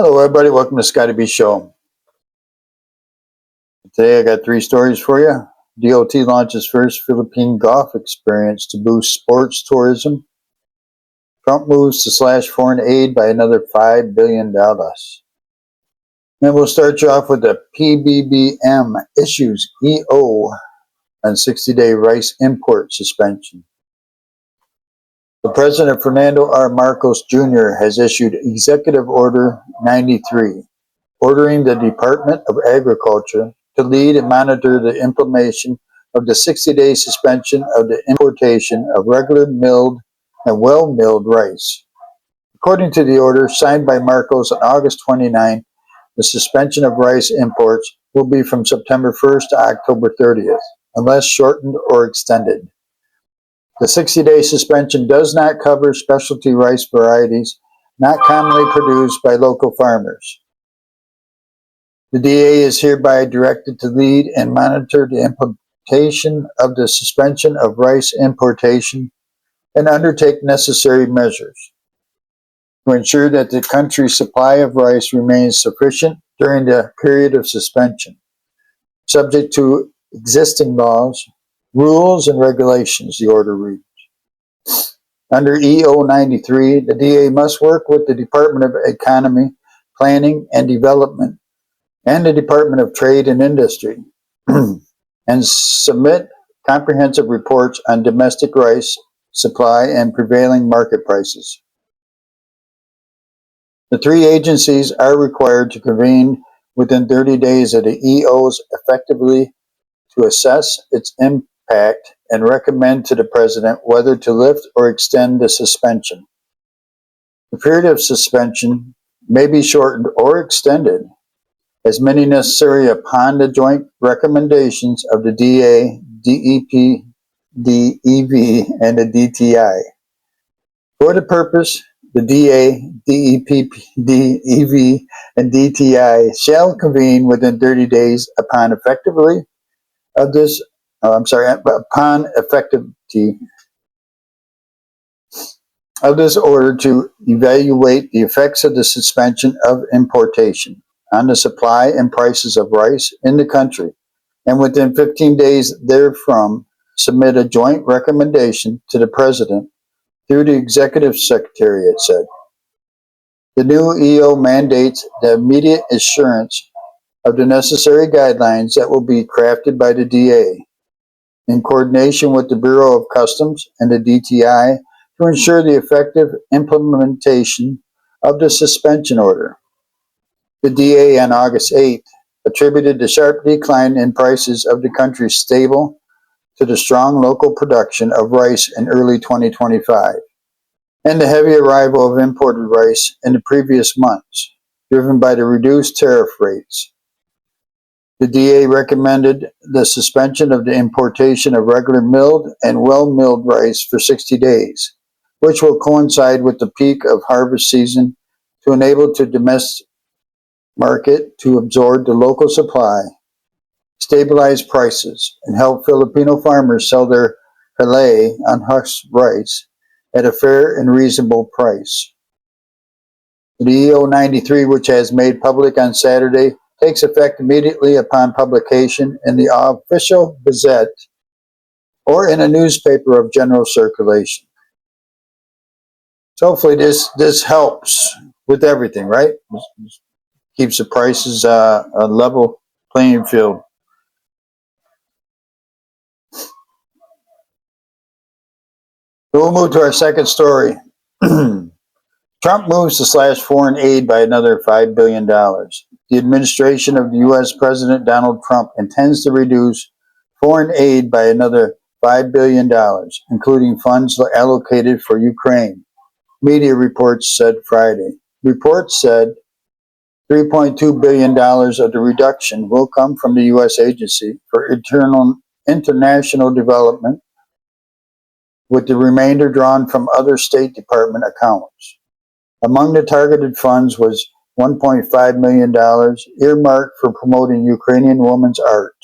Hello, everybody. Welcome to Scotty B Show. Today, I got three stories for you. DOT launches first Philippine golf experience to boost sports tourism. Trump moves to slash foreign aid by another $5 billion. Then we'll start you off with the PBBM issues EO on 60-day rice import suspension. The President Fernando R. Marcos Jr. has issued Executive Order 93, ordering the Department of Agriculture to lead and monitor the implementation of the 60-day suspension of the importation of regular milled and well-milled rice. According to the order signed by Marcos on August 29, the suspension of rice imports will be from September 1st to October 30th, unless shortened or extended. The 60-day suspension does not cover specialty rice varieties not commonly produced by local farmers. The DA is hereby directed to lead and monitor the implementation of the suspension of rice importation and undertake necessary measures to ensure that the country's supply of rice remains sufficient during the period of suspension, subject to existing laws, rules, and regulations, the order reads. Under EO 93, the DA must work with the Department of Economy, Planning, and Development and the Department of Trade and Industry and submit comprehensive reports on domestic rice supply and prevailing market prices. The three agencies are required to convene within 30 days of the EO's effectively to assess its impact and recommend to the President whether to lift or extend the suspension. The period of suspension may be shortened or extended as many necessary upon the joint recommendations of the DA, DEP, DEV, and the DTI. For the purpose, the DA, DEP, DEV, and DTI shall convene within 30 days upon effectivity of this upon effectivity of this order to evaluate the effects of the suspension of importation on the supply and prices of rice in the country, and within 15 days therefrom submit a joint recommendation to the President through the Executive Secretary, it said. The new EO mandates the immediate assurance of the necessary guidelines that will be crafted by the DA in coordination with the Bureau of Customs and the DTI to ensure the effective implementation of the suspension order. The DA on August 8th attributed the sharp decline in prices of the country's stable to the strong local production of rice in early 2025 and the heavy arrival of imported rice in the previous months, driven by the reduced tariff rates. The DA recommended the suspension of the importation of regular milled and well-milled rice for 60 days, which will coincide with the peak of harvest season to enable the domestic market to absorb the local supply, stabilize prices, and help Filipino farmers sell their halay unhusked rice at a fair and reasonable price. The EO 93, which has made public on Saturday, takes effect immediately upon publication in the official Gazette or in a newspaper of general circulation. So hopefully this helps with everything, right? Keeps the prices a level playing field. So we'll move to our second story. Trump moves to slash foreign aid by another $5 billion. The administration of the U.S. President Donald Trump intends to reduce foreign aid by another $5 billion, including funds allocated for Ukraine, media reports said Friday. Reports said $3.2 billion of the reduction will come from the U.S. Agency for International Development, with the remainder drawn from other State Department accounts. Among the targeted funds was $1.5 million earmarked for promoting Ukrainian women's art.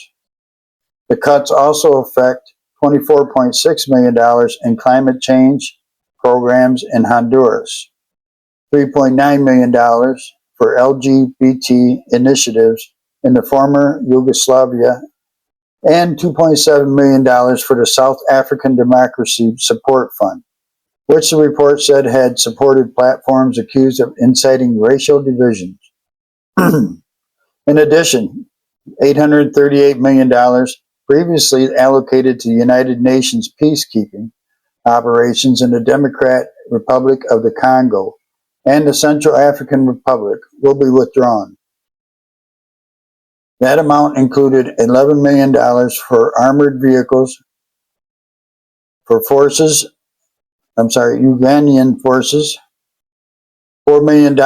The cuts also affect $24.6 million in climate change programs in Honduras, $3.9 million for LGBT initiatives in the former Yugoslavia and $2.7 million for the South African Democracy Support Fund, which the report said had supported platforms accused of inciting racial divisions. In addition, $838 million previously allocated to the United Nations peacekeeping operations in the Democratic Republic of the Congo and the Central African Republic will be withdrawn. That amount included $11 million for armored vehicles for Ugandan forces, $4 million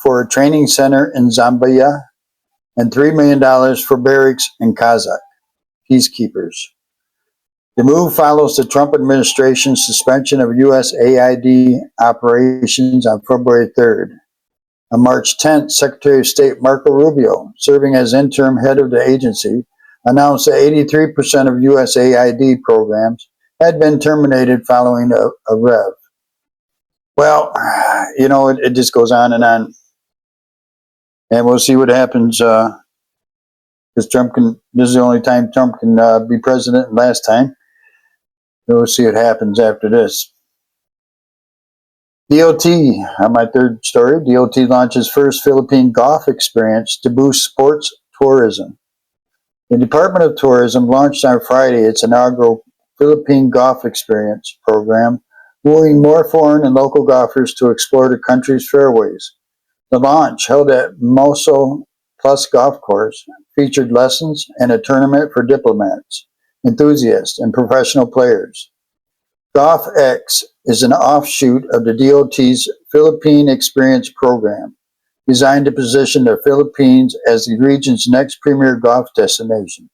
for a training center in Zambia, and $3 million for barracks in Kazakh peacekeepers. The move follows the Trump administration's suspension of USAID operations on February 3rd. On March 10th, Secretary of State Marco Rubio, serving as interim head of the agency, announced that 83% of USAID programs had been terminated following a rev. Well, it just goes on. And we'll see what happens. Because this is the only time Trump can be president, and last time. We'll see what happens after this. DOT, on my third story, DOT launches first Philippine golf experience to boost sports tourism. The Department of Tourism launched on Friday its inaugural Philippine Golf Experience program, wooing more foreign and local golfers to explore the country's fairways. The launch, held at Moso Plus Golf Course, featured lessons and a tournament for diplomats, enthusiasts, and professional players. GolfX is an offshoot of the DOT's Philippine Experience program, designed to position the Philippines as the region's next premier golf destination.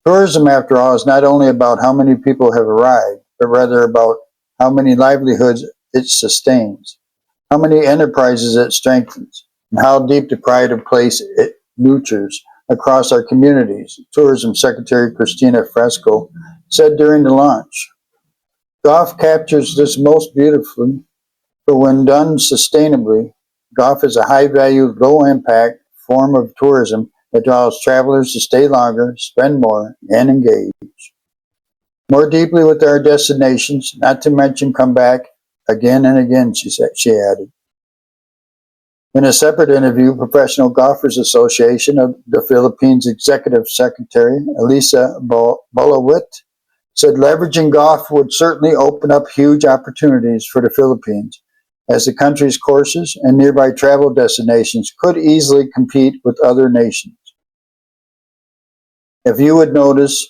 Tourism, after all, is not only about how many people have arrived, but rather about how many livelihoods it sustains, how many enterprises it strengthens, and how deep the pride of place it nurtures across our communities, Tourism Secretary Cristina Fresco said during the launch. Golf captures this most beautifully, but when done sustainably, golf is a high-value, low-impact form of tourism that draws travelers to stay longer, spend more, and engage more deeply with our destinations, not to mention come back again and again, she added. In a separate interview, Professional Golfers Association of the Philippines Executive Secretary Elisa Bolawit said leveraging golf would certainly open up huge opportunities for the Philippines, as the country's courses and nearby travel destinations could easily compete with other nations. If you would notice,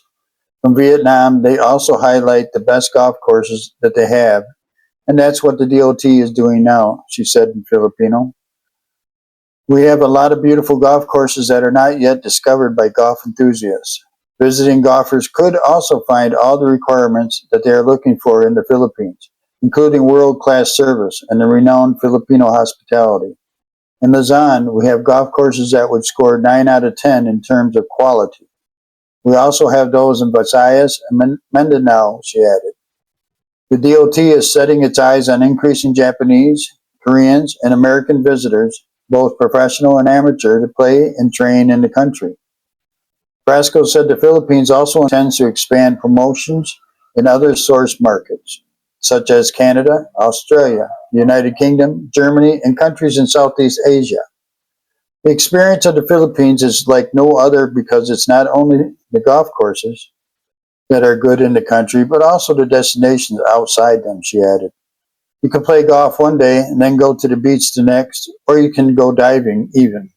from Vietnam, they also highlight the best golf courses that they have, and that's what the DOT is doing now, she said in Filipino. We have a lot of beautiful golf courses that are not yet discovered by golf enthusiasts. Visiting golfers could also find all the requirements that they are looking for in the Philippines, including world-class service and the renowned Filipino hospitality. In Luzon, we have golf courses that would score 9 out of 10 in terms of quality. We also have those in Visayas and Mindanao, she added. The DOT is setting its eyes on increasing Japanese, Koreans, and American visitors, both professional and amateur, to play and train in the country. Frasco said the Philippines also intends to expand promotions in other source markets, such as Canada, Australia, the United Kingdom, Germany, and countries in Southeast Asia. The experience of the Philippines is like no other because it's not only the golf courses that are good in the country, but also the destinations outside them, she added. You can play golf one day and then go to the beach the next, or you can go diving even.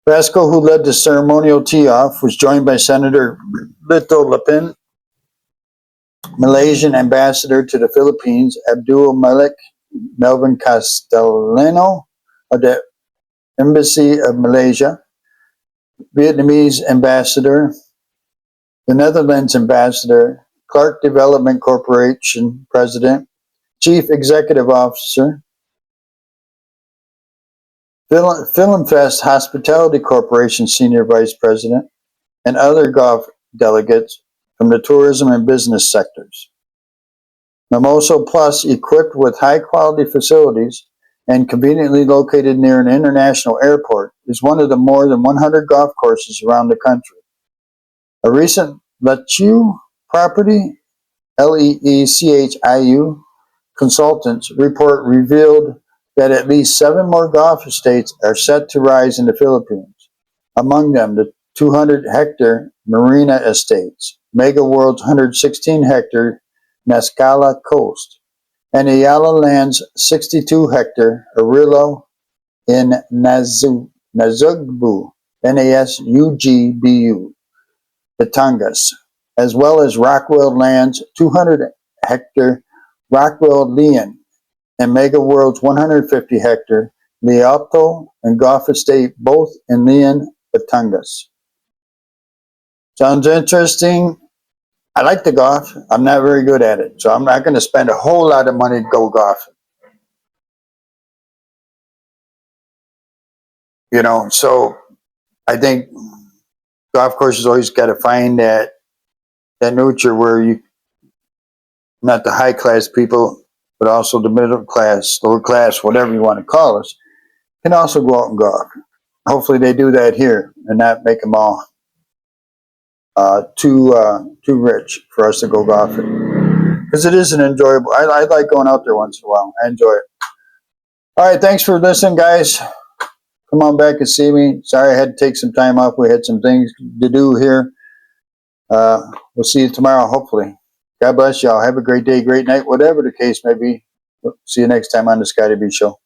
Vasco, who led the ceremonial tee-off, was joined by Senator Lito Lapin, Malaysian ambassador to the Philippines, Abdul Malik Melvin Castellano of the Embassy of Malaysia, Vietnamese ambassador, the Netherlands ambassador, Clark Development Corporation president, chief executive officer, Filmfest Hospitality Corporation Senior Vice President, and other golf delegates from the tourism and business sectors. Mimoso Plus, equipped with high-quality facilities and conveniently located near an international airport, is one of the more than 100 golf courses around the country. A recent Lechiu property, LEECHIU, consultants report revealed that at least 7 more golf estates are set to rise in the Philippines, among them the 200-hectare Marina Estates, Mega World's 116-hectare Nascala Coast, and Ayala Land's 62-hectare Arillo in Nasugbu, Nasugbu, Batangas, as well as Rockwell Land's 200-hectare Rockwell Lheen and Mega World's 150-hectare Lealto and Golf Estate, both in Lheen, Batangas. Sounds interesting. I like to golf. I'm not very good at it, so I'm not going to spend a whole lot of money to go golfing. So I think golf courses always got to find that nurture where you, not the high class people, but also the middle class, lower class, whatever you want to call us, can also go out and golf. Hopefully they do that here and not make them all too rich for us to go golfing. Because it is an enjoyable. I like going out there once in a while. I enjoy it. All right, thanks for listening, guys. Come on back and see me. Sorry I had to take some time off. We had some things to do here. We'll see you tomorrow, hopefully. God bless y'all. Have a great day, great night, whatever the case may be. See you next time on the Scotty B Show.